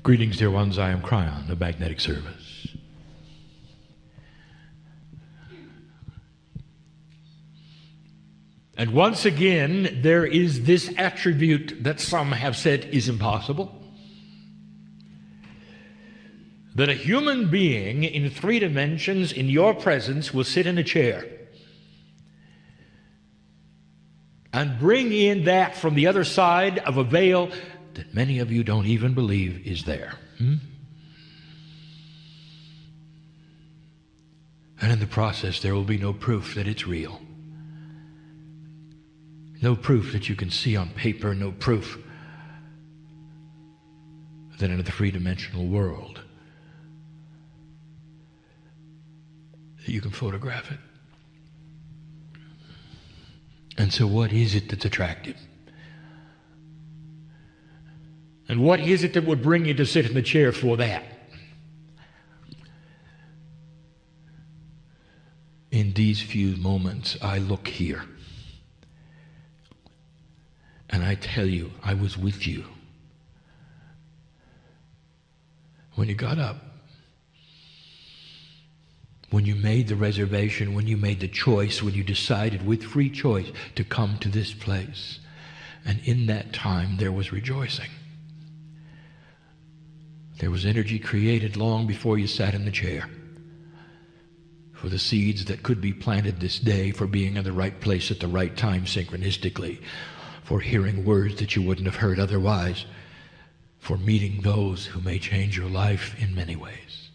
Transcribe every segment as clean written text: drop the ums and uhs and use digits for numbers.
Greetings, dear ones. I am Kryon, the Magnetic Service. And once again, there is this attribute that some have said is impossible. That a human being in 3 dimensions in your presence will sit in a chair and bring in that from the other side of a veil that many of you don't even believe is there. And in the process, there will be no proof that it's real. No proof that you can see on paper, no proof that in the 3-dimensional world that you can photograph it. And so what is it that's attractive? And what is it that would bring you to sit in the chair for that? In these few moments, I look here. And I tell you, I was with you when you got up, when you made the reservation, when you made the choice, when you decided with free choice to come to this place. And in that time, there was rejoicing. There was energy created long before you sat in the chair for the seeds that could be planted this day, for being in the right place at the right time synchronistically, for hearing words that you wouldn't have heard otherwise, for meeting those who may change your life in many ways.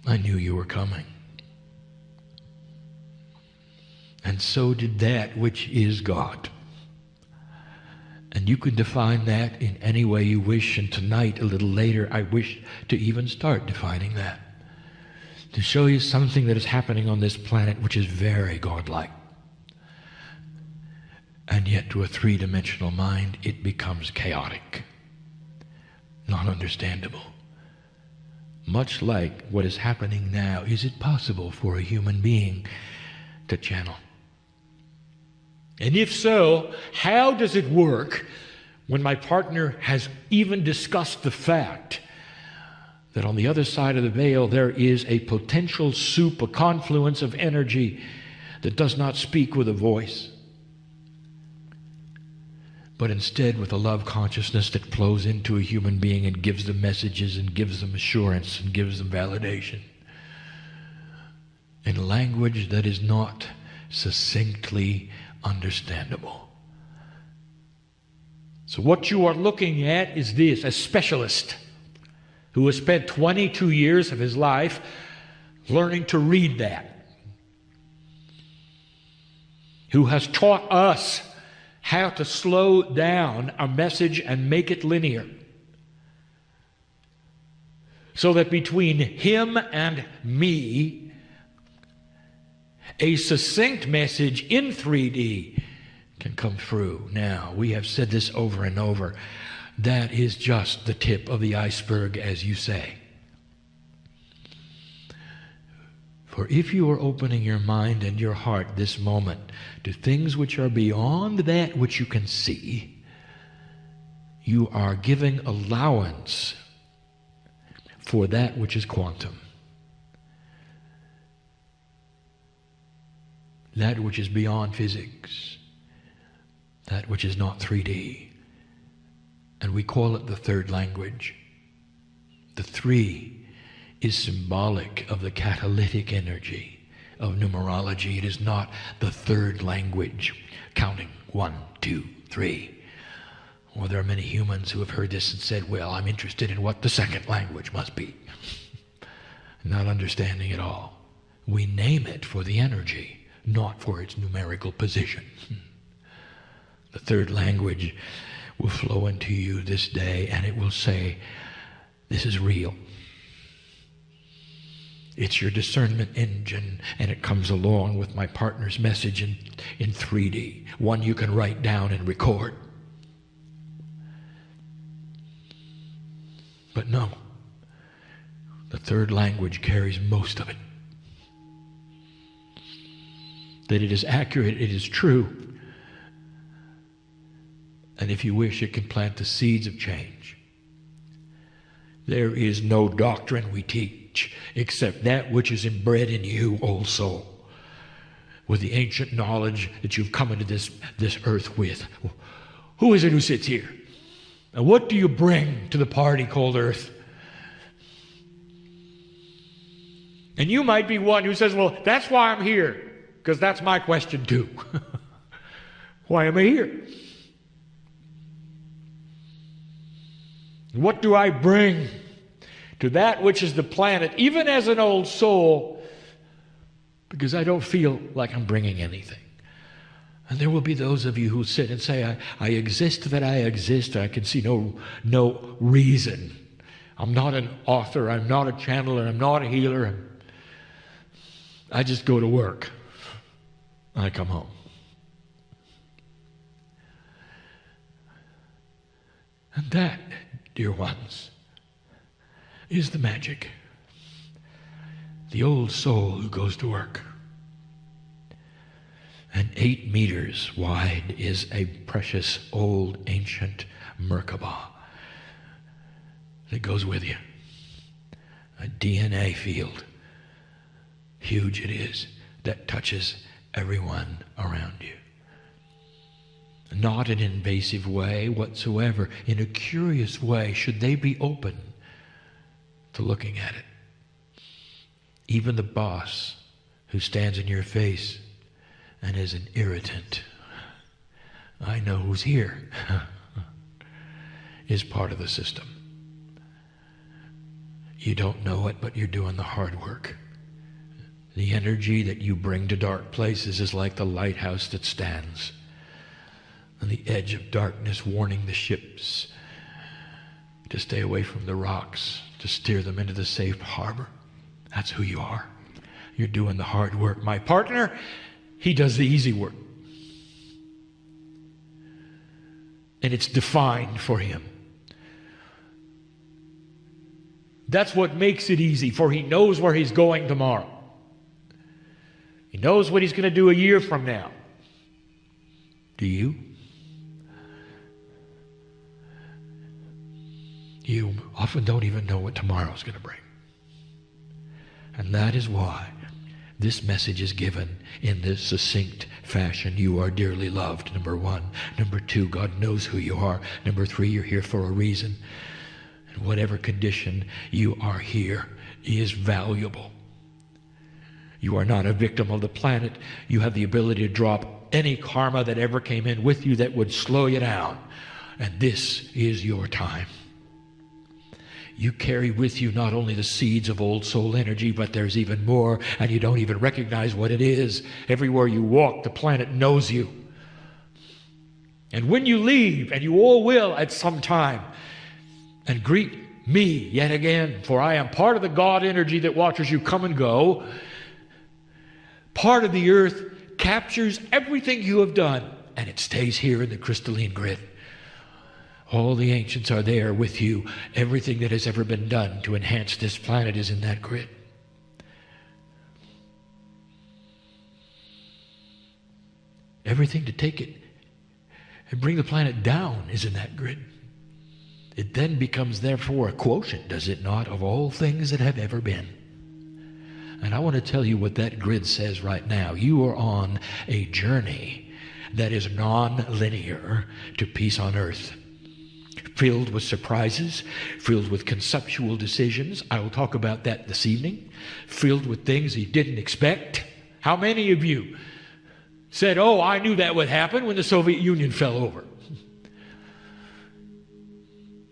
I knew you were coming. And so did that which is God. And you can define that in any way you wish, and tonight, a little later, I wish to even start defining that. To show you something that is happening on this planet which is very godlike. And yet to a 3-dimensional mind, it becomes chaotic, not understandable. Much like what is happening now, is it possible for a human being to channel? And if so, how does it work when my partner has even discussed the fact that on the other side of the veil there is a potential soup, a confluence of energy that does not speak with a voice, but instead with a love consciousness that flows into a human being and gives them messages and gives them assurance and gives them validation in a language that is not succinctly understandable. So what you are looking at is this: a specialist who has spent 22 years of his life learning to read that, who has taught us how to slow down a message and make it linear, so that between him and me, a succinct message in 3D can come through. Now, we have said this over and over. That is just the tip of the iceberg, as you say. For if you are opening your mind and your heart this moment to things which are beyond that which you can see, you are giving allowance for that which is quantum. That which is beyond physics, that which is not 3D. And we call it the 3rd language. The 3 is symbolic of the catalytic energy of numerology. It is not the 3rd language, counting 1, 2, 3. Well, there are many humans who have heard this and said, well, I'm interested in what the 2nd language must be. Not understanding it all. We name it for the energy, not for its numerical position. The 3rd language will flow into you this day, and it will say, this is real. It's your discernment engine, and it comes along with my partner's message in 3D, one you can write down and record. But no, the 3rd language carries most of it. That it is accurate, it is true, And if you wish, it can plant the seeds of change. There is no doctrine we teach except that which is inbred in you, old soul, with the ancient knowledge that you've come into this earth with. Who is it who sits here? And what do you bring to the party called earth? And you might be one who says, well, that's why I'm here, because that's my question too. Why am I here? What do I bring to that which is the planet, even as an old soul, because I don't feel like I'm bringing anything? And there will be those of you who sit and say, I exist that I exist. I can see no reason. I'm not an author. I'm not a channeler. I'm not a healer. I just go to work. I come home. And that, dear ones, is the magic. The old soul who goes to work. And 8 meters wide is a precious old ancient Merkaba that goes with you. A DNA field. Huge it is, that touches everyone around you. Not in an invasive way whatsoever. In a curious way, should they be open to looking at it. Even the boss who stands in your face and is an irritant, I know who's here, is part of the system. You don't know it, but you're doing the hard work. The energy that you bring to dark places is like the lighthouse that stands on the edge of darkness, warning the ships to stay away from the rocks, to steer them into the safe harbor. That's who you are. You're doing the hard work. My partner, he does the easy work. And it's defined for him. That's what makes it easy, for he knows where he's going tomorrow. He knows what he's going to do a year from now. Do you? You often don't even know what tomorrow's going to bring. And that is why this message is given in this succinct fashion. You are dearly loved, number 1. Number 2, God knows who you are. Number 3, you're here for a reason. And whatever condition you are here is valuable. You are not a victim of the planet. You have the ability to drop any karma that ever came in with you that would slow you down. And this is your time. You carry with you not only the seeds of old soul energy, but there's even more, and you don't even recognize what it is. Everywhere you walk, the planet knows you. And when you leave, and you all will at some time, and greet me yet again, for I am part of the God energy that watches you come and go, part of the earth captures everything you have done, and it stays here in the crystalline grid. All the ancients are there with you. Everything that has ever been done to enhance this planet is in that grid. Everything to take it and bring the planet down is in that grid. It then becomes, therefore, a quotient, does it not, of all things that have ever been. And I want to tell you what that grid says right now. You are on a journey that is non-linear to peace on earth. Filled with surprises, filled with conceptual decisions. I will talk about that this evening. Filled with things you didn't expect. How many of you said, oh, I knew that would happen when the Soviet Union fell over?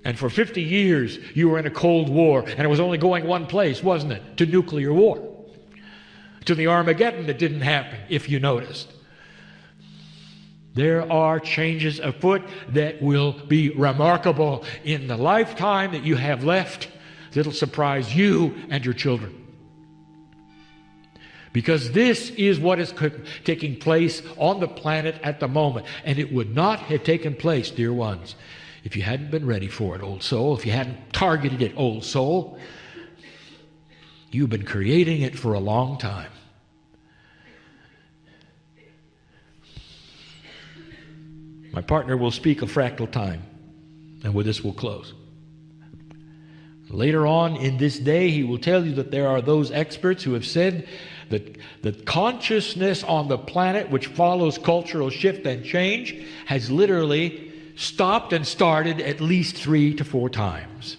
And for 50 years, you were in a Cold War, and it was only going one place, wasn't it? To nuclear war. To the Armageddon that didn't happen, if you noticed. There are changes afoot that will be remarkable in the lifetime that you have left that'll surprise you and your children. Because this is what is taking place on the planet at the moment. And it would not have taken place, dear ones, if you hadn't been ready for it, old soul. If you hadn't targeted it, old soul. You've been creating it for a long time. My partner will speak of fractal time, and with this we'll close. Later on in this day, he will tell you that there are those experts who have said that consciousness on the planet, which follows cultural shift and change, has literally stopped and started at least 3 to 4 times.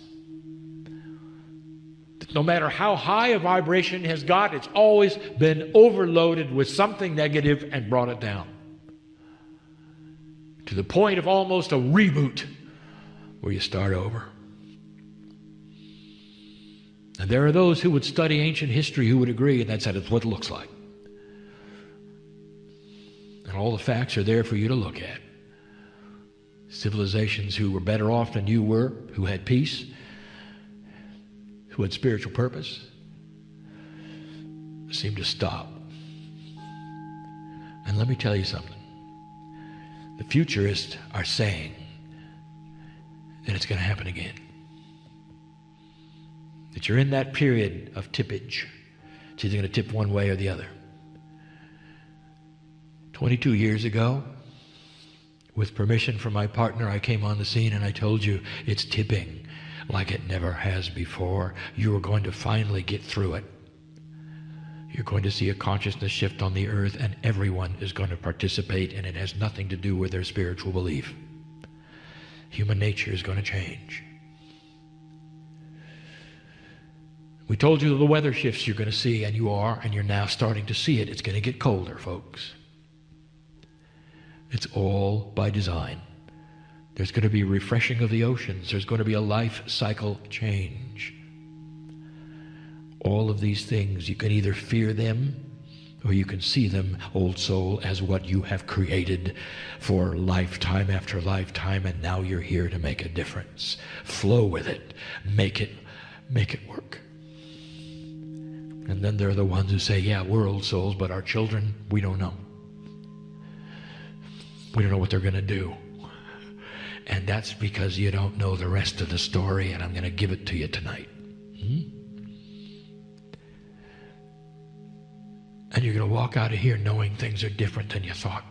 No matter how high a vibration has got, it's always been overloaded with something negative and brought it down. To the point of almost a reboot, where you start over. And there are those who would study ancient history who would agree, and that's what it looks like. And all the facts are there for you to look at. Civilizations who were better off than you were, who had peace, who had spiritual purpose, seemed to stop. And let me tell you something. The futurists are saying that it's going to happen again. That you're in that period of tippage. It's either going to tip one way or the other. 22 years ago, with permission from my partner, I came on the scene and I told you it's tipping like it never has before. You are going to finally get through it. You're going to see a consciousness shift on the earth, and everyone is going to participate, and it has nothing to do with their spiritual belief. Human nature is going to change. We told you the weather shifts you're going to see, and you are, and you're now starting to see it. It's going to get colder, folks. It's all by design. There's going to be refreshing of the oceans. There's going to be a life cycle change. All of these things, you can either fear them or you can see them, old soul, as what you have created for lifetime after lifetime, and now you're here to make a difference. Flow with it. Make it work. And then there are the ones who say, yeah, we're old souls, but our children, we don't know. We don't know what they're going to do. And that's because you don't know the rest of the story, and I'm going to give it to you tonight. And you're going to walk out of here knowing things are different than you thought.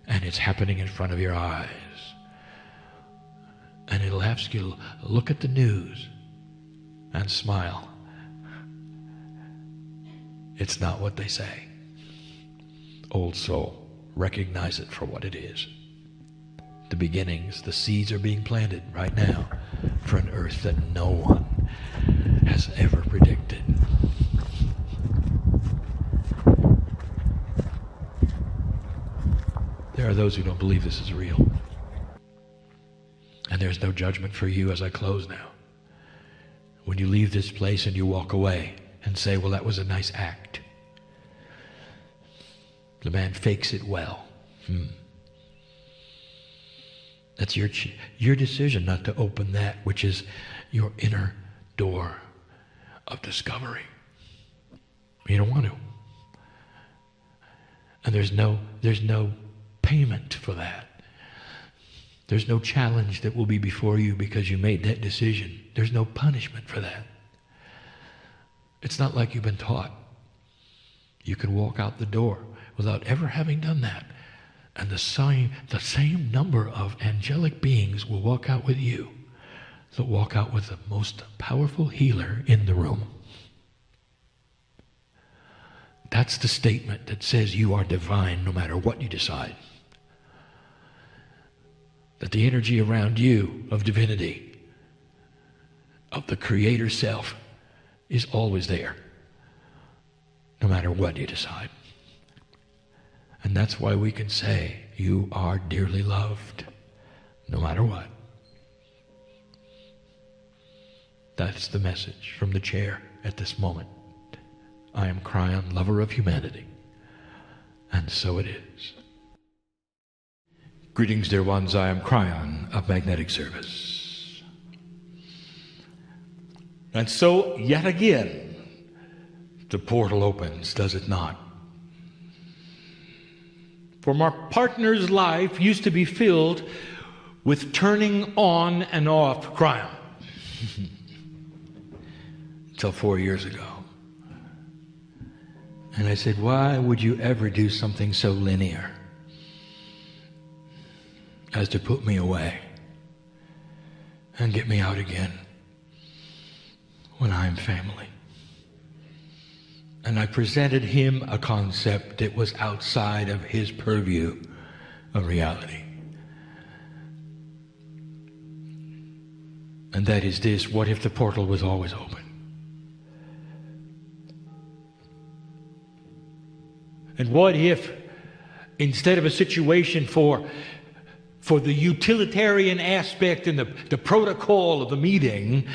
And it's happening in front of your eyes. And it'll ask you, look at the news and smile. It's not what they say. Old soul, recognize it for what it is. The beginnings, the seeds are being planted right now for an earth that no one has ever predicted. There are those who don't believe this is real. And there's no judgment for you as I close now. When you leave this place and you walk away and say, well, that was a nice act. The man fakes it well. That's your decision not to open that which is your inner door of discovery. You don't want to. And there's no payment for that. There's no challenge that will be before you because you made that decision. There's no punishment for that. It's not like you've been taught. You can walk out the door without ever having done that. And the same number of angelic beings will walk out with you. They'll walk out with the most powerful healer in the room. That's the statement that says you are divine no matter what you decide. That the energy around you of divinity, of the Creator self, is always there, no matter what you decide. And that's why we can say, you are dearly loved, no matter what. That's the message from the chair at this moment. I am Kryon, lover of humanity. And so it is. Greetings, dear ones. I am Kryon of Magnetic Service. And so, yet again, the portal opens, does it not? For my partner's life used to be filled with turning on and off Kryon. Until 4 years ago. And I said, why would you ever do something so linear? as to put me away and get me out again when I am family. And I presented him a concept that was outside of his purview of reality. And that is this: what if the portal was always open? And what if, instead of a situation for the utilitarian aspect and the protocol of the meeting,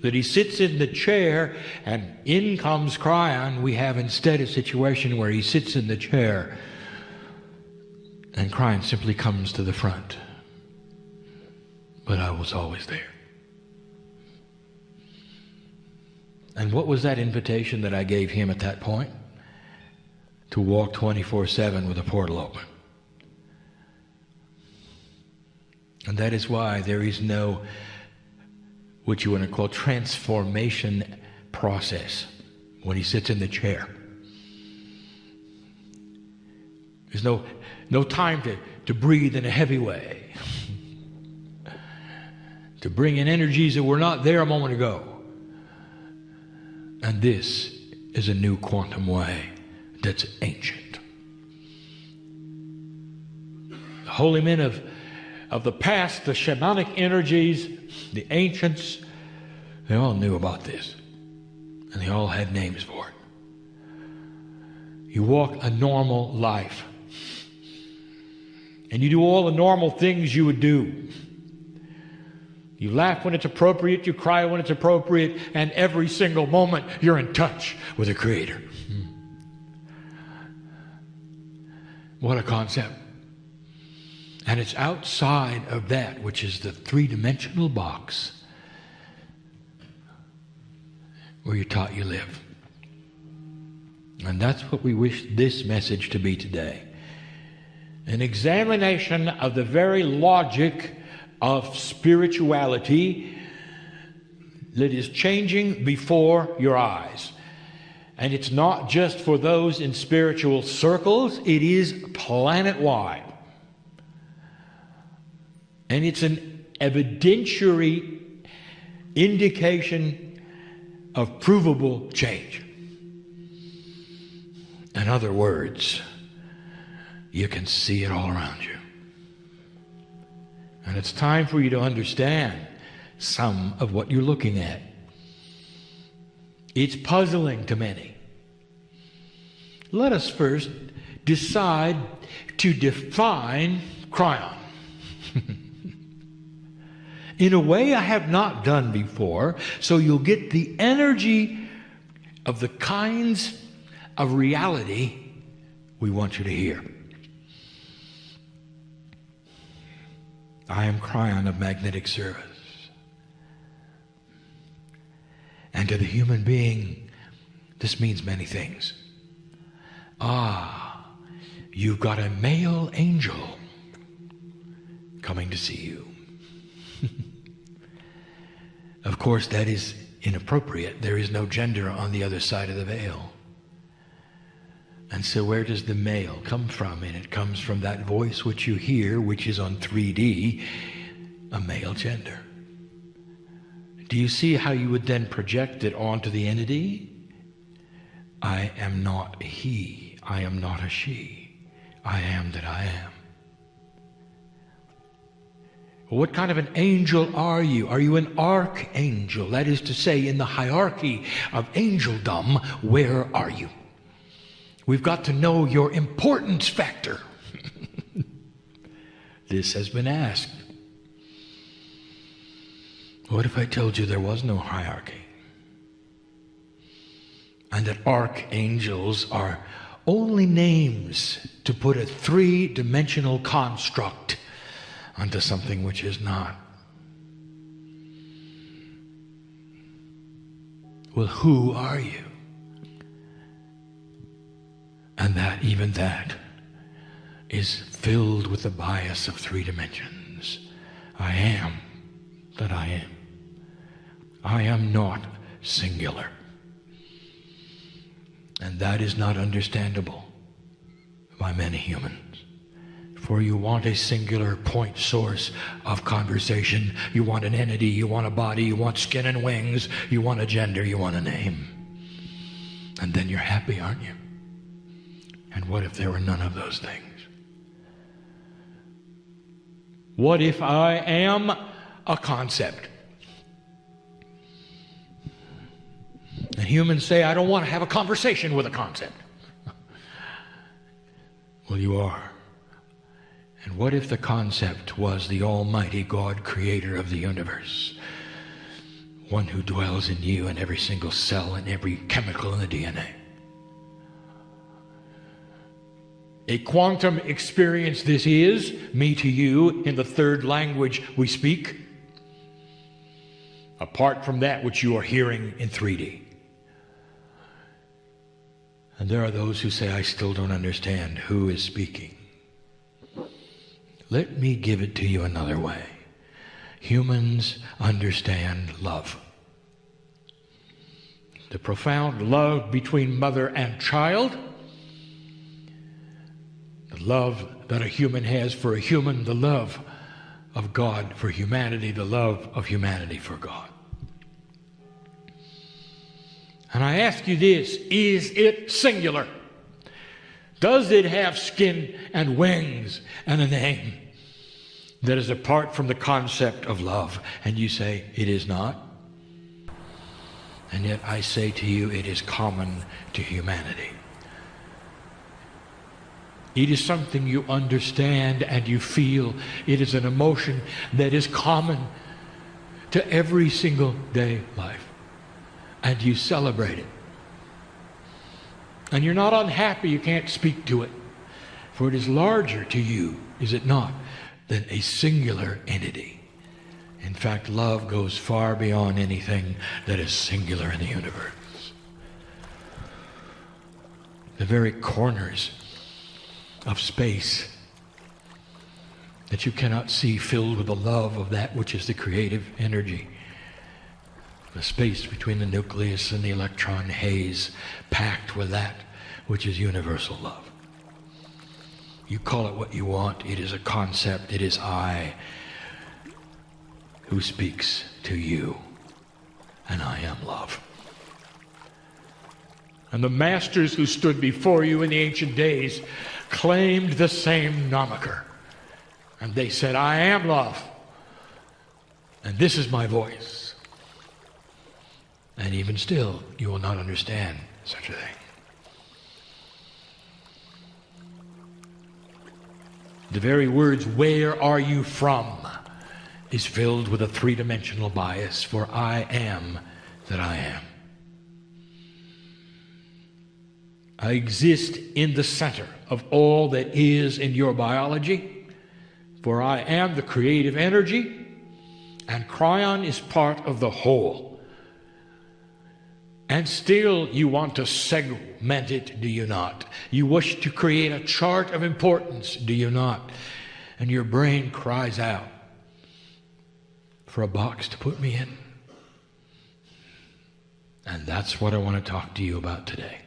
that he sits in the chair and in comes Kryon, we have instead a situation where he sits in the chair and Kryon simply comes to the front. But I was always there. And what was that invitation that I gave him at that point? To walk 24/7 with a portal open. And that is why there is no, what you want to call, transformation process when he sits in the chair. There's no time to breathe in a heavy way, to bring in energies that were not there a moment ago. And this is a new quantum way that's ancient. The holy men of the past, the shamanic energies, the ancients, they all knew about this. And they all had names for it. You walk a normal life. And you do all the normal things you would do. You laugh when it's appropriate, you cry when it's appropriate, and every single moment you're in touch with the Creator. What a concept. And it's outside of that, which is the three-dimensional box where you're taught you live. And that's what we wish this message to be today. An examination of the very logic of spirituality that is changing before your eyes. And it's not just for those in spiritual circles, it is planet-wide. And it's an evidentiary indication of provable change. In other words, you can see it all around you. And it's time for you to understand some of what you're looking at. It's puzzling to many. Let us first decide to define Kryon. In a way I have not done before, so you'll get the energy of the kinds of reality we want you to hear. I am Kryon of magnetic service. And to the human being, this means many things. You've got a male angel coming to see you. Of course, that is inappropriate. There is no gender on the other side of the veil. And so where does the male come from? And it comes from that voice which you hear, which is on 3D, a male gender. Do you see how you would then project it onto the entity? I am not he. I am not a she. I am that I am. What kind of an angel are you? Are you an archangel? That is to say, in the hierarchy of angeldom, where are you? We've got to know your importance factor. This has been asked. What if I told you there was no hierarchy? And that archangels are only names to put a three-dimensional construct onto something which is not? Well, who are you? And that, even that, is filled with the bias of three dimensions. I am that I am. I am not singular. And that is not understandable by many humans. For you want a singular point source of conversation. You want an entity, you want a body, you want skin and wings, you want a gender, you want a name. And then you're happy, aren't you? And what if there were none of those things? What if I am a concept? And humans say, I don't want to have a conversation with a concept. Well, you are. And what if the concept was the Almighty God, creator of the universe? One who dwells in you in every single cell and every chemical in the DNA. A quantum experience this is, me to you, in the third language we speak, apart from that which you are hearing in 3D. And there are those who say, I still don't understand who is speaking. Let me give it to you another way. Humans understand love. The profound love between mother and child, the love that a human has for a human, the love of God for humanity, the love of humanity for God. And I ask you this, is it singular? Does it have skin and wings and a name that is apart from the concept of love? And you say, it is not. And yet I say to you, it is common to humanity. It is something you understand and you feel. It is an emotion that is common to every single day life. And you celebrate it. And you're not unhappy you can't speak to it. For it is larger to you, is it not, than a singular entity. In fact, love goes far beyond anything that is singular in the universe. The very corners of space that you cannot see filled with the love of that which is the creative energy. The space between the nucleus and the electron haze packed with that which is universal love. You call it what you want. It is a concept. It is I who speaks to you, and I am love. And the masters who stood before you in the ancient days claimed the same moniker. And they said, I am love, and this is my voice. And even still, you will not understand such a thing. The very words, where are you from, is filled with a three-dimensional bias, for I am that I am. I exist in the center of all that is in your biology, for I am the creative energy, and Kryon is part of the whole. And still you want to segment it, do you not? You wish to create a chart of importance, do you not? And your brain cries out for a box to put me in. And that's what I want to talk to you about today.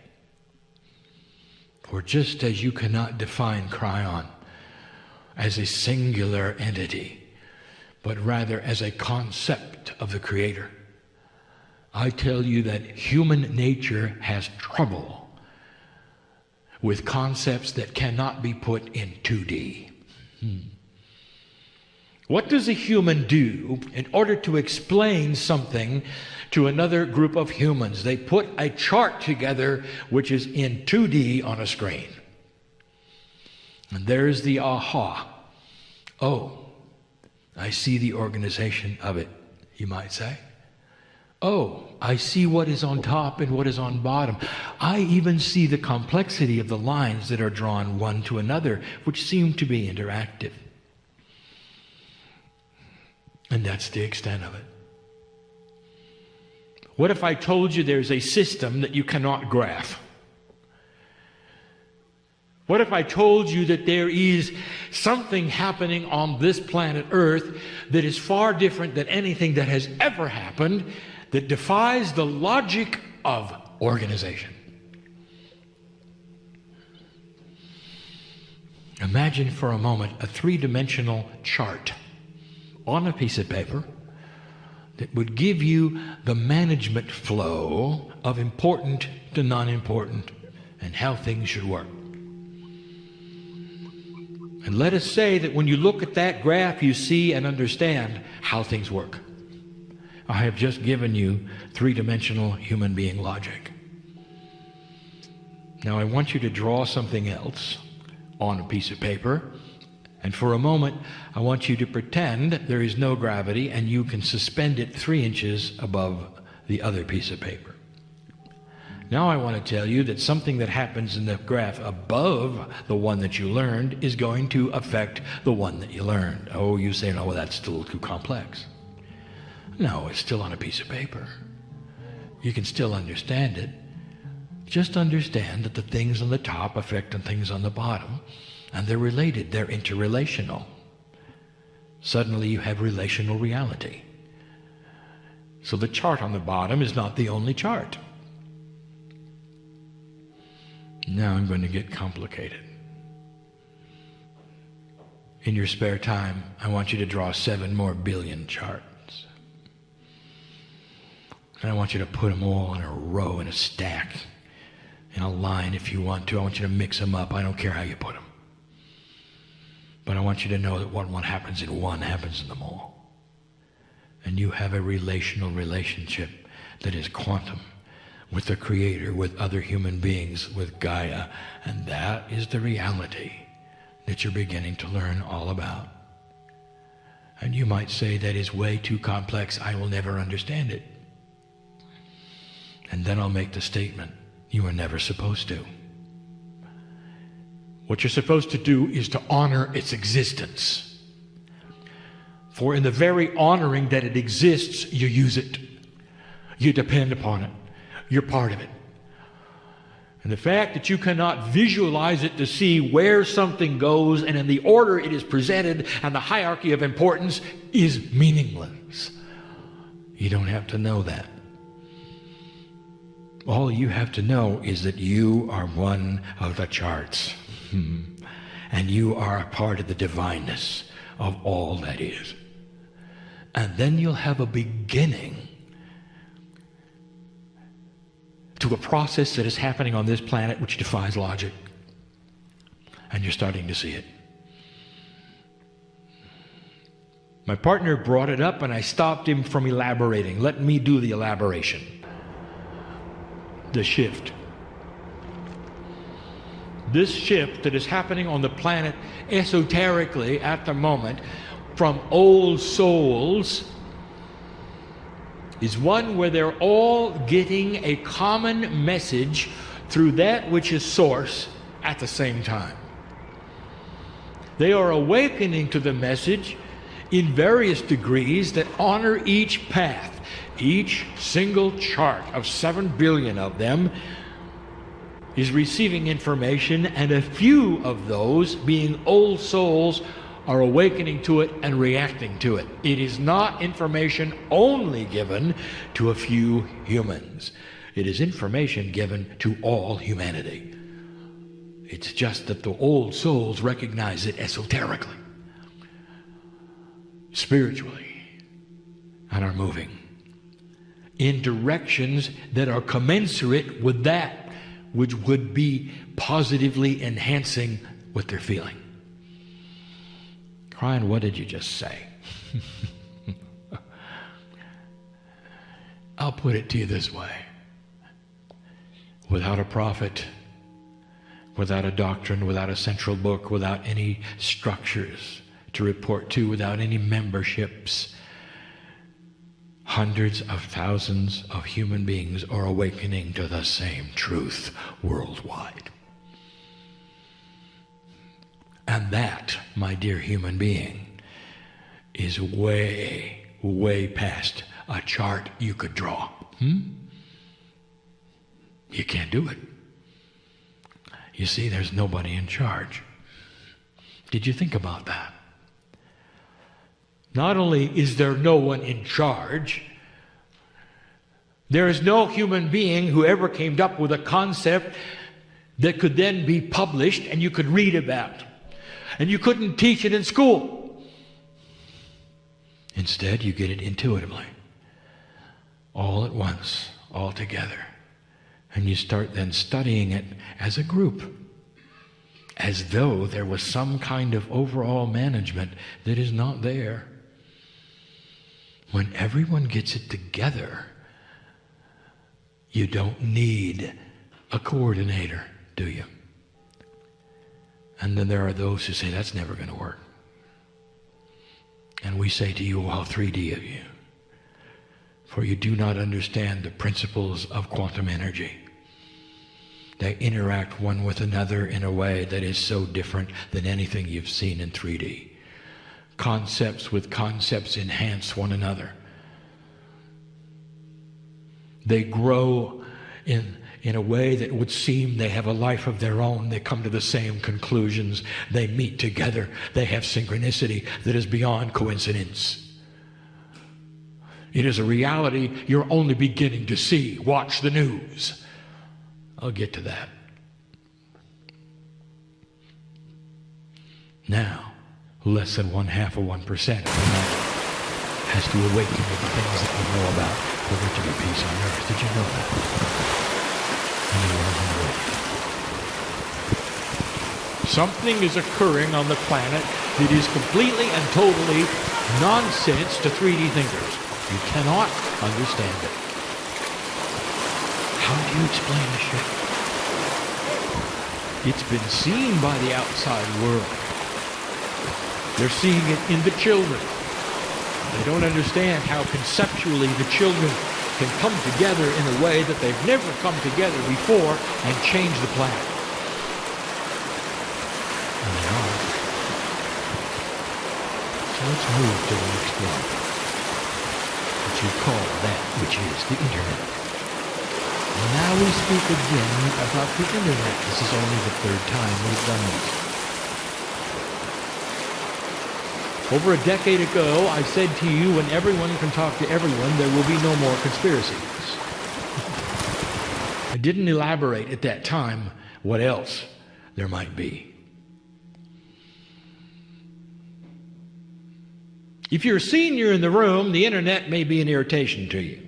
For just as you cannot define Kryon as a singular entity, but rather as a concept of the Creator, I tell you that human nature has trouble with concepts that cannot be put in 2D. What does a human do in order to explain something to another group of humans? They put a chart together which is in 2D on a screen. And there's the aha. Oh, I see the organization of it, you might say. Oh, I see what is on top and what is on bottom. I even see the complexity of the lines that are drawn one to another, which seem to be interactive. And that's the extent of it. What if I told you there's a system that you cannot graph? What if I told you that there is something happening on this planet Earth that is far different than anything that has ever happened, that defies the logic of organization? Imagine for a moment a three-dimensional chart on a piece of paper that would give you the management flow of important to non-important and how things should work. And let us say that when you look at that graph, you see and understand how things work. I have just given you three-dimensional human being logic. Now I want you to draw something else on a piece of paper, and for a moment I want you to pretend there is no gravity and you can suspend it 3 inches above the other piece of paper. Now I want to tell you that something that happens in the graph above the one that you learned is going to affect the one that you learned. Oh, you say, no, well, that's still too complex. No, it's still on a piece of paper. You can still understand it. Just understand that the things on the top affect the things on the bottom, and they're related, they're interrelational. Suddenly you have relational reality. So the chart on the bottom is not the only chart. Now I'm going to get complicated. In your spare time, I want you to draw 7 more billion charts. And I want you to put them all in a row, in a stack, in a line if you want to. I want you to mix them up. I don't care how you put them. But I want you to know that what happens in one happens in them all. And you have a relational relationship that is quantum with the Creator, with other human beings, with Gaia. And that is the reality that you're beginning to learn all about. And you might say, that is way too complex. I will never understand it. And then I'll make the statement, you were never supposed to. What you're supposed to do is to honor its existence. For in the very honoring that it exists, you use it. You depend upon it. You're part of it. And the fact that you cannot visualize it to see where something goes and in the order it is presented and the hierarchy of importance is meaningless. You don't have to know that. All you have to know is that you are one of the charts. And you are a part of the divineness of all that is. And then you'll have a beginning to a process that is happening on this planet which defies logic. And you're starting to see it. My partner brought it up and I stopped him from elaborating. Let me do the elaboration. The shift. This shift that is happening on the planet esoterically at the moment from old souls is one where they're all getting a common message through that which is source at the same time. They are awakening to the message in various degrees that honor each path. Each single chart of 7 billion of them is receiving information, and a few of those, being old souls, are awakening to it and reacting to it. It is not information only given to a few humans. It is information given to all humanity. It's just that the old souls recognize it esoterically, spiritually, and are moving in directions that are commensurate with that which would be positively enhancing what they're feeling. Kryon, what did you just say? I'll put it to you this way. Without a prophet, without a doctrine, without a central book, without any structures to report to, without any memberships, hundreds of thousands of human beings are awakening to the same truth worldwide. And that, my dear human being, is way, way past a chart you could draw. You can't do it. You see, there's nobody in charge. Did you think about that? Not only is there no one in charge, there is no human being who ever came up with a concept that could then be published and you could read about. and you couldn't teach it in school. Instead, you get it intuitively, all at once, all together. And you start then studying it as a group, as though there was some kind of overall management that is not there. When everyone gets it together, you don't need a coordinator, do you? And then there are those who say, that's never going to work. And we say to you, well, 3D of you, for you do not understand the principles of quantum energy. They interact one with another in a way that is so different than anything you've seen in 3D. Concepts with concepts enhance one another. They grow in a way that would seem they have a life of their own. They come to the same conclusions. They meet together. They have synchronicity that is beyond coincidence. It is a reality you're only beginning to see. Watch the news. I'll get to that. Now, less than 1/2 of 1% of humanity has to awaken to the things that we know about for there to be peace on earth. Did you know that? Anyone who would. Something is occurring on the planet that is completely and totally nonsense to 3D thinkers. You cannot understand it. How do you explain the shit? It's been seen by the outside world. They're seeing it in the children. They don't understand how conceptually the children can come together in a way that they've never come together before and change the planet. And they are. So let's move to the next one. What you call that which is the internet. And now we speak again about the internet. This is only the 3rd time we've done this. Over a decade ago, I said to you, when everyone can talk to everyone, there will be no more conspiracies. I didn't elaborate at that time what else there might be. If you're a senior in the room, the internet may be an irritation to you.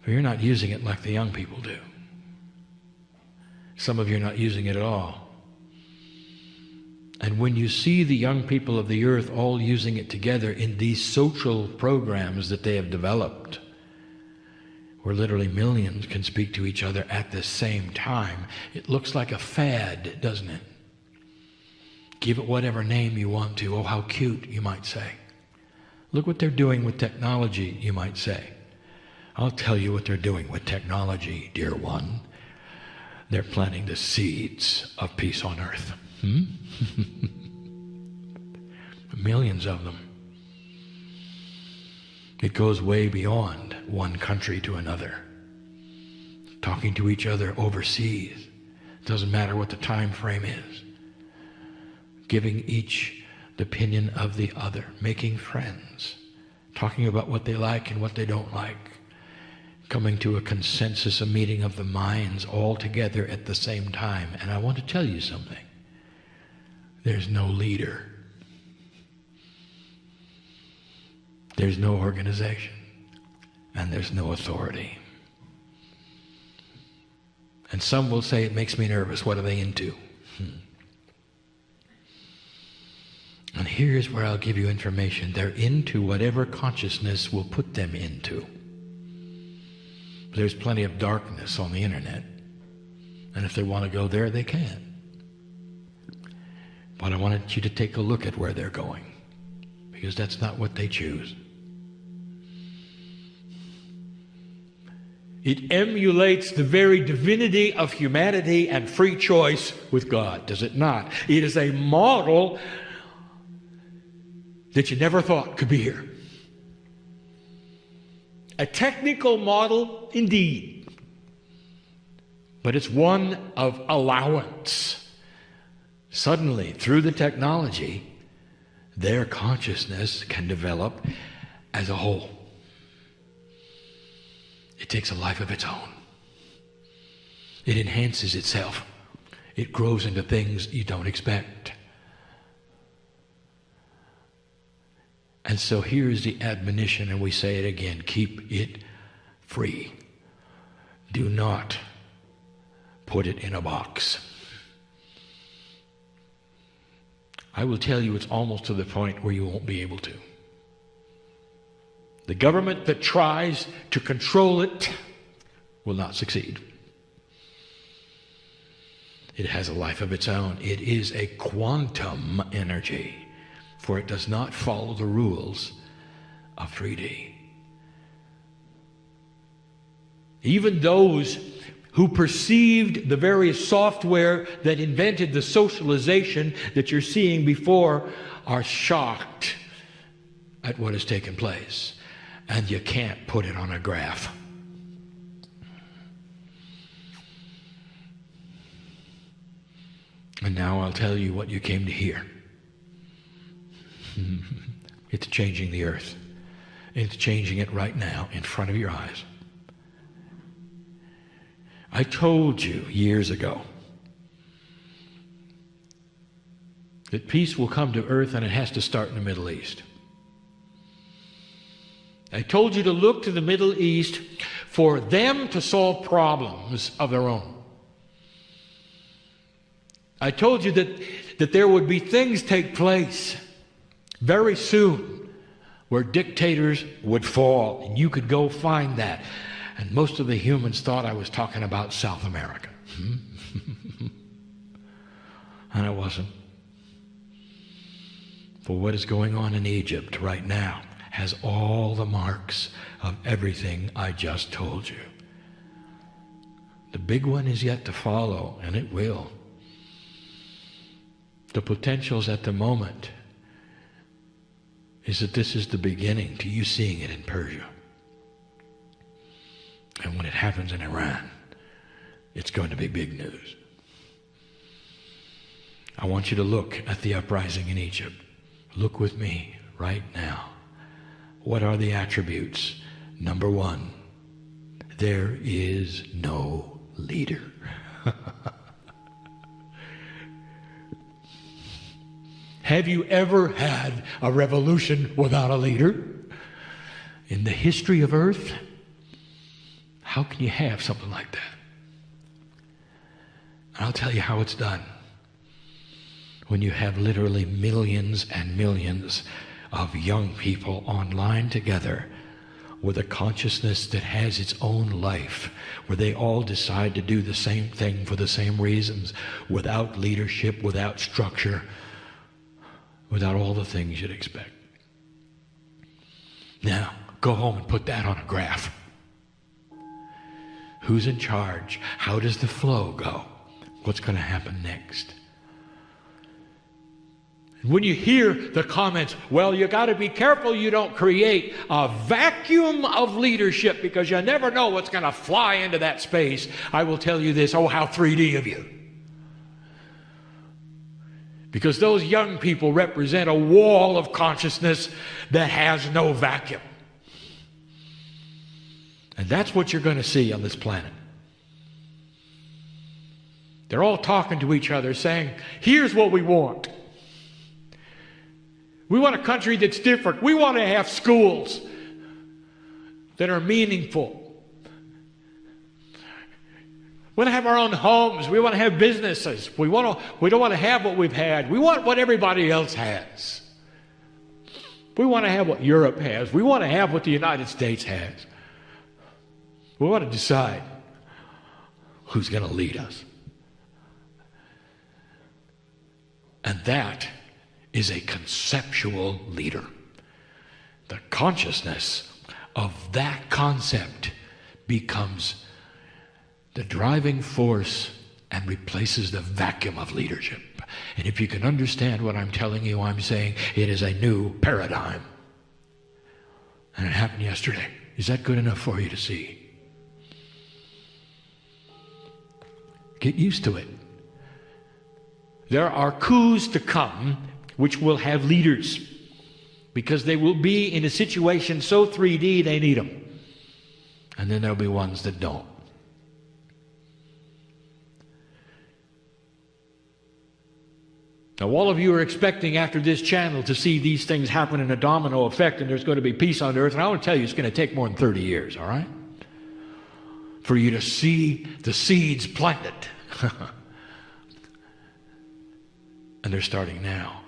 But you're not using it like the young people do. Some of you are not using it at all. And when you see the young people of the earth all using it together in these social programs that they have developed, where literally millions can speak to each other at the same time, it looks like a fad, doesn't it? Give it whatever name you want to. Oh, how cute, you might say. Look what they're doing with technology, you might say. I'll tell you what they're doing with technology, dear one. They're planting the seeds of peace on earth. Millions of them. It goes way beyond one country to another. Talking to each other overseas. It doesn't matter what the time frame is. Giving each the opinion of the other. Making friends. Talking about what they like and what they don't like. Coming to a consensus, a meeting of the minds all together at the same time. And I want to tell you something. There's no leader. There's no organization. And there's no authority. And some will say, it makes me nervous. What are they into? And here's where I'll give you information. They're into whatever consciousness will put them into. There's plenty of darkness on the internet. And if they want to go there, they can. But I wanted you to take a look at where they're going, because that's not what they choose. It emulates the very divinity of humanity and free choice with God, does it not? It is a model that you never thought could be here. A technical model, indeed, but it's one of allowance. Suddenly, through the technology, their consciousness can develop as a whole. It takes a life of its own. It enhances itself. it grows into things you don't expect. And so here's the admonition, and we say it again: keep it free. Do not put it in a box. I will tell you, it's almost to the point where you won't be able to. The government that tries to control it will not succeed. It has a life of its own. It is a quantum energy, for it does not follow the rules of 3D. Even those who perceived the very software that invented the socialization that you're seeing before are shocked at what has taken place. And you can't put it on a graph. And now I'll tell you what you came to hear. It's changing the earth. It's changing it right now in front of your eyes. I told you years ago that peace will come to earth, and it has to start in the Middle East. I told you to look to the Middle East for them to solve problems of their own. I told you that there would be things take place very soon where dictators would fall, and you could go find that. And most of the humans thought I was talking about South America. And I wasn't. For what is going on in Egypt right now has all the marks of everything I just told you. The big one is yet to follow, and it will. The potentials at the moment is that this is the beginning to you seeing it in Persia. And when it happens in Iran, it's going to be big news. I want you to look at the uprising in Egypt. Look with me right now. What are the attributes? Number one, there is no leader. Have you ever had a revolution without a leader? In the history of Earth? How can you have something like that? I'll tell you how it's done. When you have literally millions and millions of young people online together with a consciousness that has its own life, where they all decide to do the same thing for the same reasons, without leadership, without structure, without all the things you'd expect. Now, go home and put that on a graph. Who's in charge? How does the flow go? What's going to happen next? And when you hear the comments, well, you got to be careful you don't create a vacuum of leadership because you never know what's going to fly into that space. I will tell you this, oh, how 3D of you. Because those young people represent a wall of consciousness that has no vacuum. And that's what you're going to see on this planet. They're all talking to each other saying, here's what we want. We want a country that's different. We want to have schools that are meaningful. We want to have our own homes. We want to have businesses. We don't want to have what we've had. We want what everybody else has. We want to have what Europe has. We want to have what the United States has. We want to decide who's going to lead us. And that is a conceptual leader. The consciousness of that concept becomes the driving force and replaces the vacuum of leadership. And if you can understand what I'm telling you, I'm saying it is a new paradigm. And it happened yesterday. Is that good enough for you to see? Get used to it. There are coups to come which will have leaders because they will be in a situation so 3D they need them. And then there'll be ones that don't. Now, all of you are expecting after this channel to see these things happen in a domino effect, and there's going to be peace on earth. And I want to tell you, it's going to take more than 30 years, all right? For you to see the seeds planted. And they're starting now.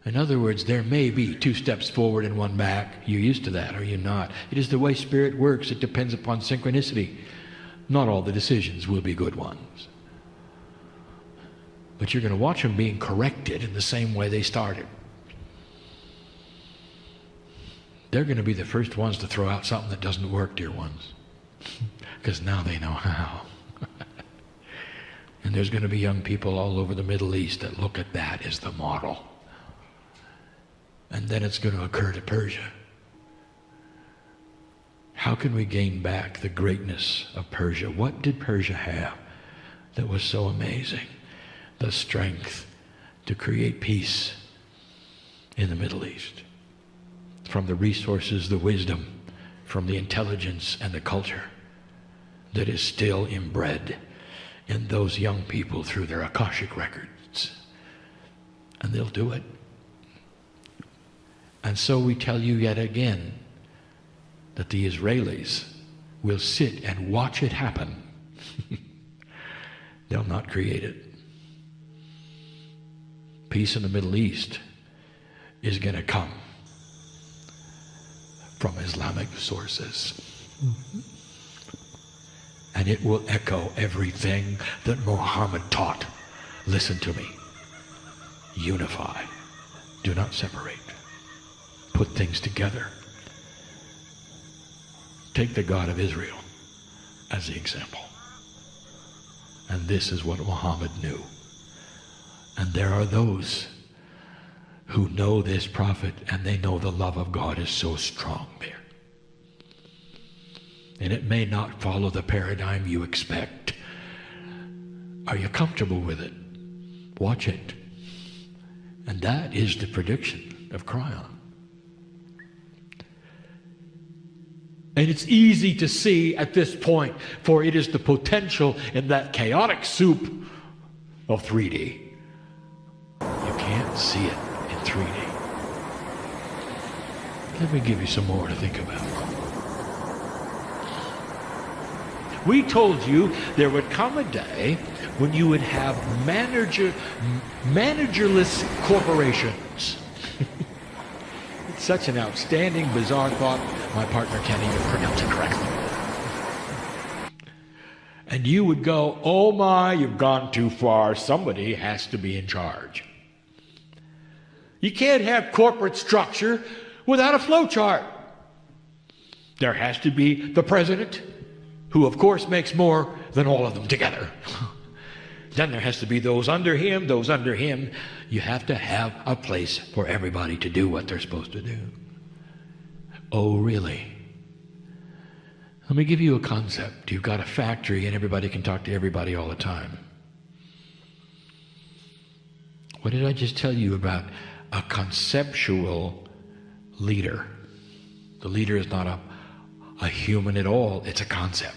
In other words, there may be 2 steps forward and 1 back. You're used to that, are you not? It is the way Spirit works. It depends upon synchronicity. Not all the decisions will be good ones. But you're going to watch them being corrected in the same way they started. They're going to be the first ones to throw out something that doesn't work, dear ones. Because now they know how. And there's going to be young people all over the Middle East that look at that as the model. And then it's going to occur to Persia. How can we gain back the greatness of Persia? What did Persia have that was so amazing? The strength to create peace in the Middle East. From the resources, the wisdom, from the intelligence and the culture that is still inbred in those young people through their Akashic records. And they'll do it. And so we tell you yet again that the Israelis will sit and watch it happen. They'll not create it. Peace in the Middle East is going to come from Islamic sources. And it will echo everything that Muhammad taught. Listen to me. Unify. Do not separate. Put things together. Take the God of Israel as the example. And this is what Muhammad knew. And there are those who know this prophet, and they know the love of God is so strong there. And it may not follow the paradigm you expect. Are you comfortable with it? Watch it. And that is the prediction of Kryon. And it's easy to see at this point, for it is the potential in that chaotic soup of 3D. You can't see it in 3D. Let me give you some more to think about. We told you there would come a day when you would have managerless corporations. It's such an outstanding, bizarre thought, my partner can't even pronounce it correctly. And you would go, oh my, you've gone too far. Somebody has to be in charge. You can't have corporate structure without a flow chart. There has to be the president, who of course makes more than all of them together. Then there has to be those under him, those under him. You have to have a place for everybody to do what they're supposed to do. Oh, really? Let me give you a concept. You've got a factory and everybody can talk to everybody all the time. What did I just tell you about a conceptual leader? The leader is not a human at all. It's a concept.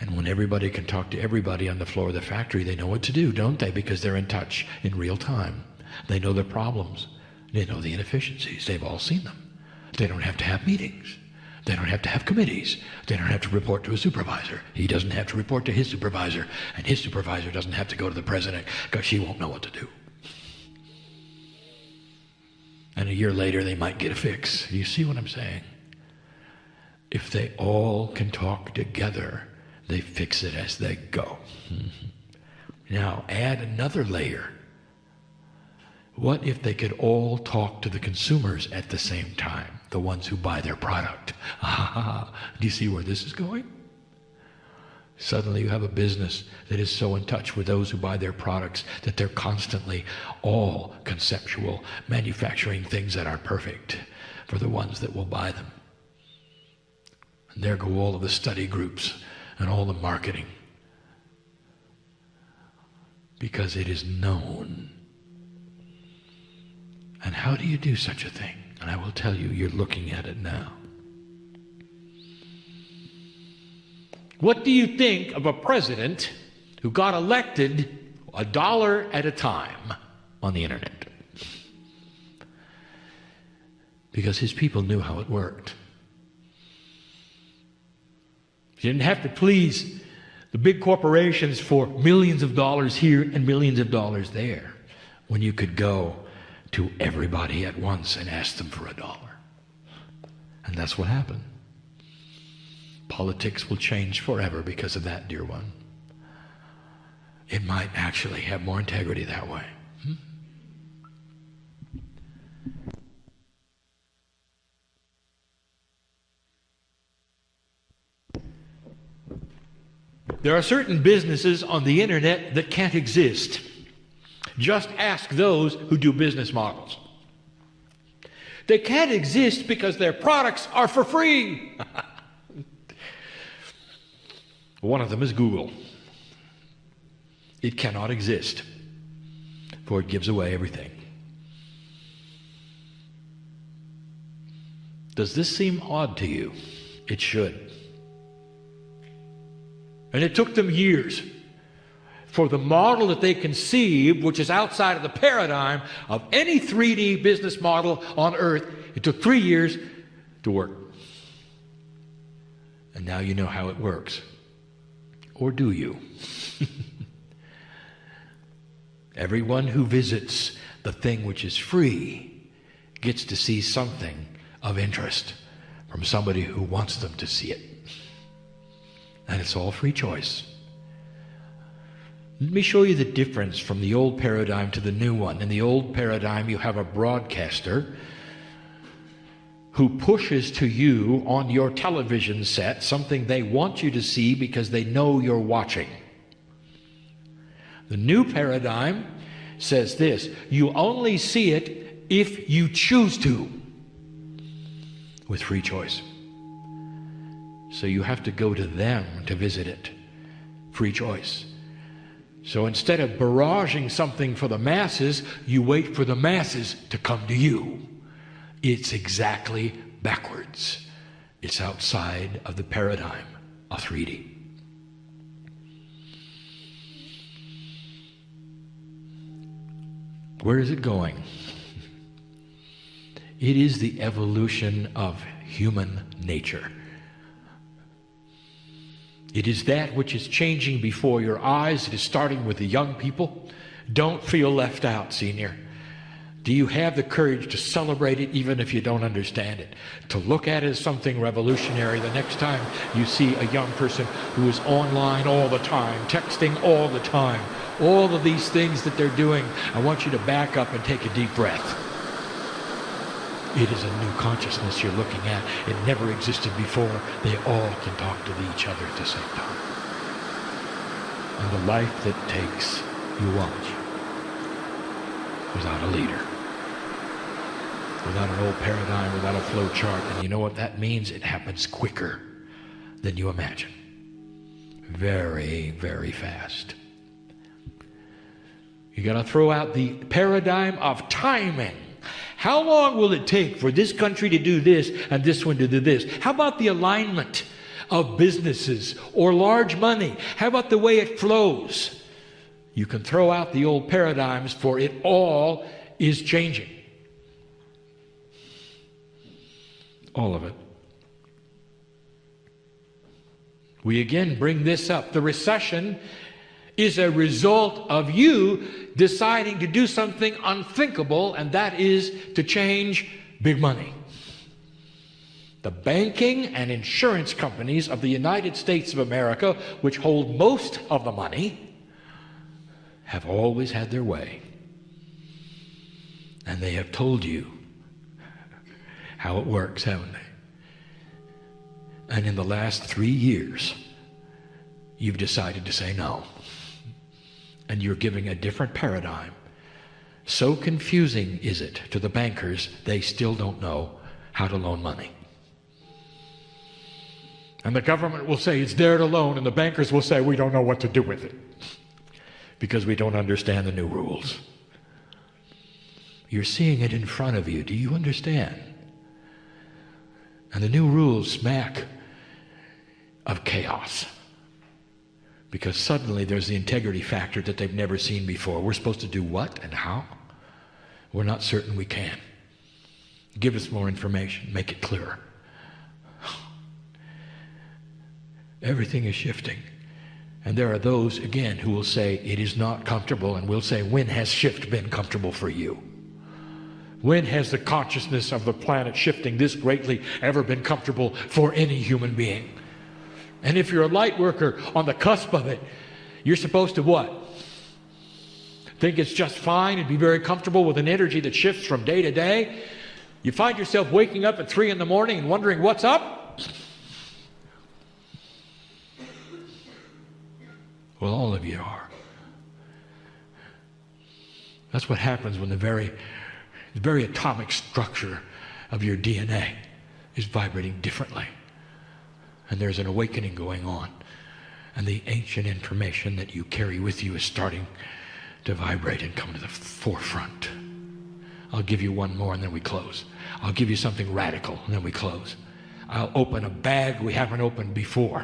And when everybody can talk to everybody on the floor of the factory, they know what to do, don't they? Because they're in touch in real time. They know their problems. They know the inefficiencies. They've all seen them. They don't have to have meetings. They don't have to have committees. They don't have to report to a supervisor. He doesn't have to report to his supervisor. And his supervisor doesn't have to go to the president because she won't know what to do. And a year later, they might get a fix. You see what I'm saying? If they all can talk together, they fix it as they go. Now, add another layer. What if they could all talk to the consumers at the same time, the ones who buy their product? Do you see where this is going? Suddenly you have a business that is so in touch with those who buy their products that they're constantly all conceptual, manufacturing things that are perfect for the ones that will buy them. And there go all of the study groups and all the marketing, because it is known. And how do you do such a thing? And I will tell you, you're looking at it now. What do you think of a president who got elected $1 at a time? on the internet. Because his people knew how it worked. You didn't have to please the big corporations for millions of dollars here and millions of dollars there, when you could go to everybody at once and ask them for $1. And that's what happened. Politics will change forever because of that, dear one. It might actually have more integrity that way. There are certain businesses on the internet that can't exist. Just ask those who do business models. They can't exist because their products are for free. One of them is Google. It cannot exist, for it gives away everything. Does this seem odd to you? It should. And it took them years for the model that they conceived, which is outside of the paradigm of any 3D business model on earth, it took 3 years to work. And now you know how it works. Or do you? Everyone who visits the thing which is free gets to see something of interest from somebody who wants them to see it. And it's all free choice. Let me show you the difference from the old paradigm to the new one. In the old paradigm, you have a broadcaster who pushes to you on your television set something they want you to see because they know you're watching. The new paradigm says this: you only see it if you choose to, with free choice. So you have to go to them to visit it. Free choice. So instead of barraging something for the masses, you wait for the masses to come to you. It's exactly backwards. It's outside of the paradigm of 3D. Where is it going? It is the evolution of human nature. It is that which is changing before your eyes. It is starting with the young people. Don't feel left out, senior. Do you have the courage to celebrate it even if you don't understand it? To look at it as something revolutionary the next time you see a young person who is online all the time, texting all the time, all of these things that they're doing, I want you to back up and take a deep breath. It is a new consciousness you're looking at. It never existed before. They all can talk to each other at the same time. And the life that takes, you watch, without a leader, without an old paradigm, without a flow chart. And you know what that means? It happens quicker than you imagine. Very, very fast. You got to throw out the paradigm of timing. How long will it take for this country to do this and this one to do this? How about the alignment of businesses or large money? How about the way it flows? You can throw out the old paradigms, for it all is changing. All of it. We again bring this up. The recession is a result of you deciding to do something unthinkable, and that is to change big money. The banking and insurance companies of the United States of America, which hold most of the money, have always had their way. And they have told you how it works, haven't they? And in the last 3 years, you've decided to say no. And you're giving a different paradigm. So confusing is it to the bankers, they still don't know how to loan money. And the government will say it's there to loan, and the bankers will say we don't know what to do with it because we don't understand the new rules. You're seeing it in front of you. Do you understand? And the new rules smack of chaos. Because suddenly there's the integrity factor that they've never seen before. We're supposed to do what and how? We're not certain we can. Give us more information. Make it clearer. Everything is shifting. And there are those, again, who will say it is not comfortable, and we'll say, when has shift been comfortable for you? When has the consciousness of the planet shifting this greatly ever been comfortable for any human being? And if you're a light worker on the cusp of it, you're supposed to what? Think it's just fine and be very comfortable with an energy that shifts from day to day? You find yourself waking up at 3 in the morning and wondering what's up? Well, all of you are. That's what happens when the very atomic structure of your DNA is vibrating differently. And there's an awakening going on. And the ancient information that you carry with you is starting to vibrate and come to the forefront. I'll give you one more and then we close. I'll give you something radical and then we close. I'll open a bag we haven't opened before.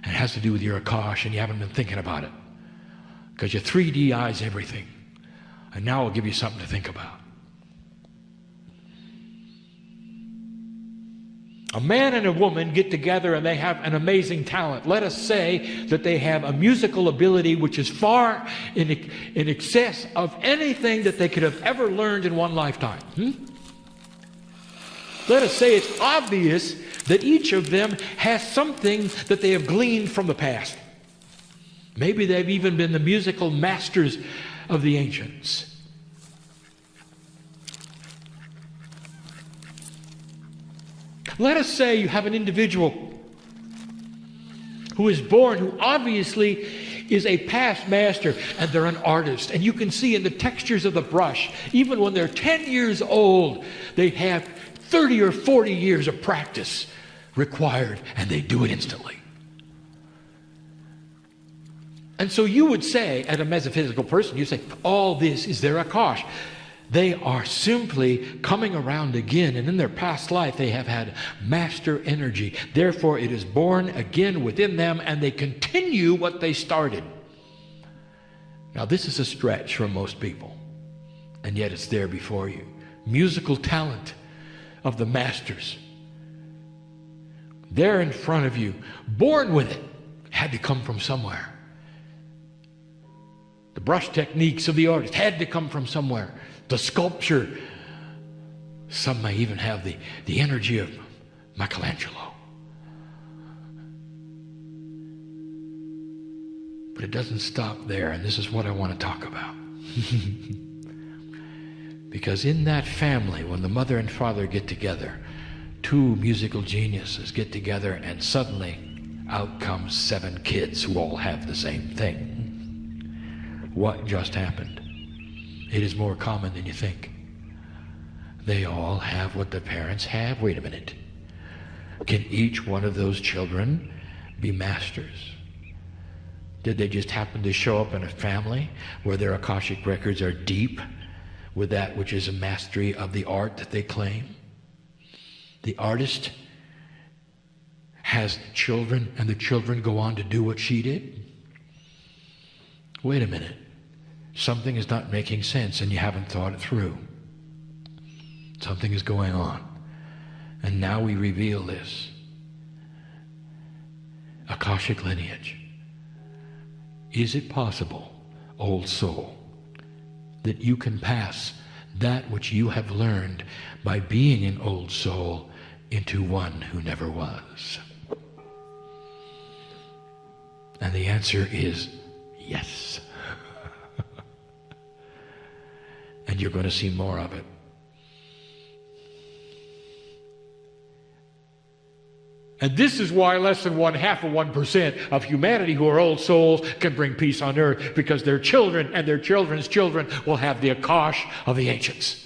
And it has to do with your Akash, and you haven't been thinking about it. Because your 3D eyes everything. And now I'll give you something to think about. A man and a woman get together and they have an amazing talent. Let us say that they have a musical ability which is far in excess of anything that they could have ever learned in one lifetime. Let us say it's obvious that each of them has something that they have gleaned from the past. Maybe they've even been the musical masters of the ancients. Let us say you have an individual who is born, who obviously is a past master, and they're an artist. And you can see in the textures of the brush, even when they're 10 years old, they have 30 or 40 years of practice required, and they do it instantly. And so you would say, as a metaphysical person, you say, all this is their Akash. They are simply coming around again, and in their past life they have had master energy. Therefore it is born again within them, and they continue what they started. Now this is a stretch for most people, and yet it's there before you. Musical talent of the masters. There in front of you, born with it, had to come from somewhere. The brush techniques of the artist had to come from somewhere. The sculpture, some may even have the energy of Michelangelo. But it doesn't stop there, and this is what I want to talk about. Because in that family, when the mother and father get together, two musical geniuses get together, and suddenly out comes 7 kids who all have the same thing. What just happened? It is more common than you think. They all have what the parents have. Wait a minute. Can each one of those children be masters? Did they just happen to show up in a family where their Akashic records are deep with that which is a mastery of the art that they claim? The artist has children, and the children go on to do what she did? Wait a minute. Something is not making sense, and you haven't thought it through. Something is going on. And now we reveal this. Akashic lineage. Is it possible, old soul, that you can pass that which you have learned by being an old soul into one who never was? And the answer is yes. And you're going to see more of it. And this is why less than 0.5% of humanity who are old souls can bring peace on earth, because their children and their children's children will have the Akash of the ancients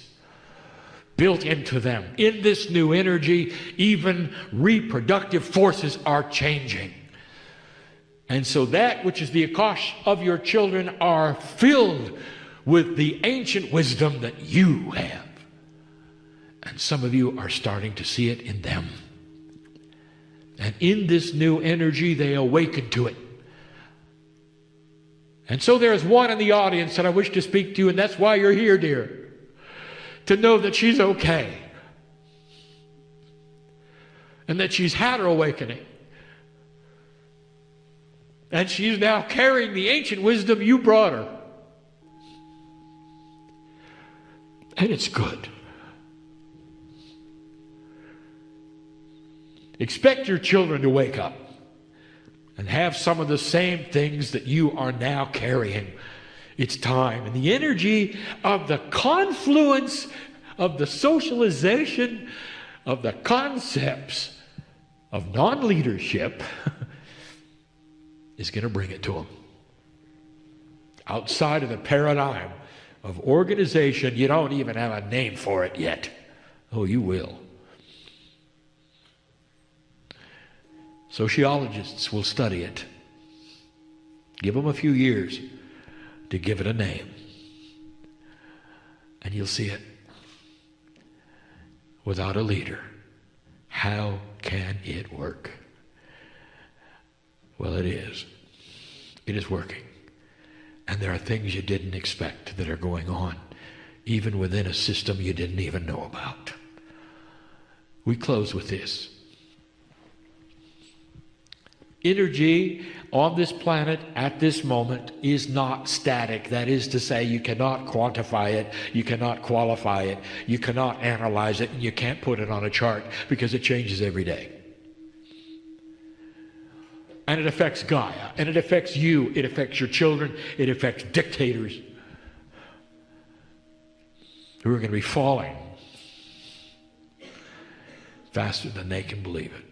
built into them. In this new energy, even reproductive forces are changing. And so that which is the Akash of your children are filled with the ancient wisdom that you have. And some of you are starting to see it in them. And in this new energy, they awaken to it. And so there is one in the audience that I wish to speak to, and that's why you're here, dear. To know that she's okay. And that she's had her awakening. And she's now carrying the ancient wisdom you brought her. And it's good. Expect your children to wake up and have some of the same things that you are now carrying. It's time. And the energy of the confluence of the socialization of the concepts of non-leadership is going to bring it to them. Outside of the paradigm of organization, you don't even have a name for it yet. Oh, you will. Sociologists will study it. Give them a few years to give it a name. And you'll see it. Without a leader, how can it work? Well, it is. It is working. And there are things you didn't expect that are going on, even within a system you didn't even know about. We close with this. Energy on this planet at this moment is not static. That is to say, you cannot quantify it, you cannot qualify it, you cannot analyze it, and you can't put it on a chart because it changes every day. And it affects Gaia, and it affects you, it affects your children, it affects dictators who are going to be falling faster than they can believe it.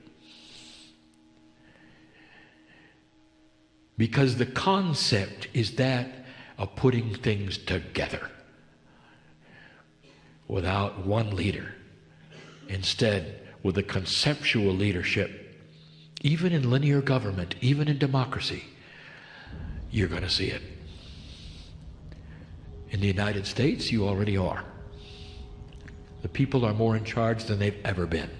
Because the concept is that of putting things together without one leader. Instead, with a conceptual leadership, even in linear government, even in democracy, you're going to see it. In the United States, you already are. The people are more in charge than they've ever been.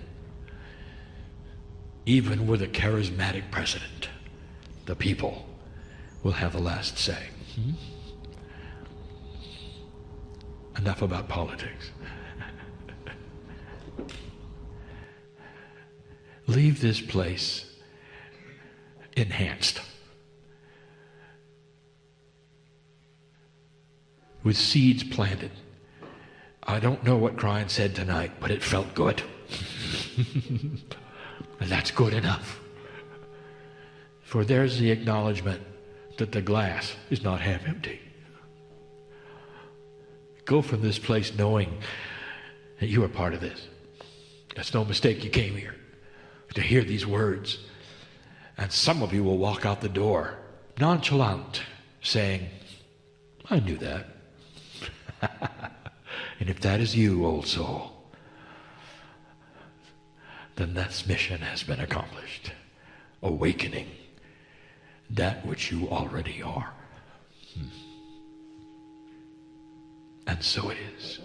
Even with a charismatic president, the people will have the last say. Enough about politics. Leave this place enhanced with seeds planted. I don't know what Kryon said tonight, but it felt good. And that's good enough. For there's the acknowledgement that the glass is not half empty. Go from this place knowing that you are part of this. It's no mistake you came here to hear these words. And some of you will walk out the door nonchalant, saying, I knew that. And if that is you, old soul, then that mission has been accomplished. Awakening that which you already are. And so it is.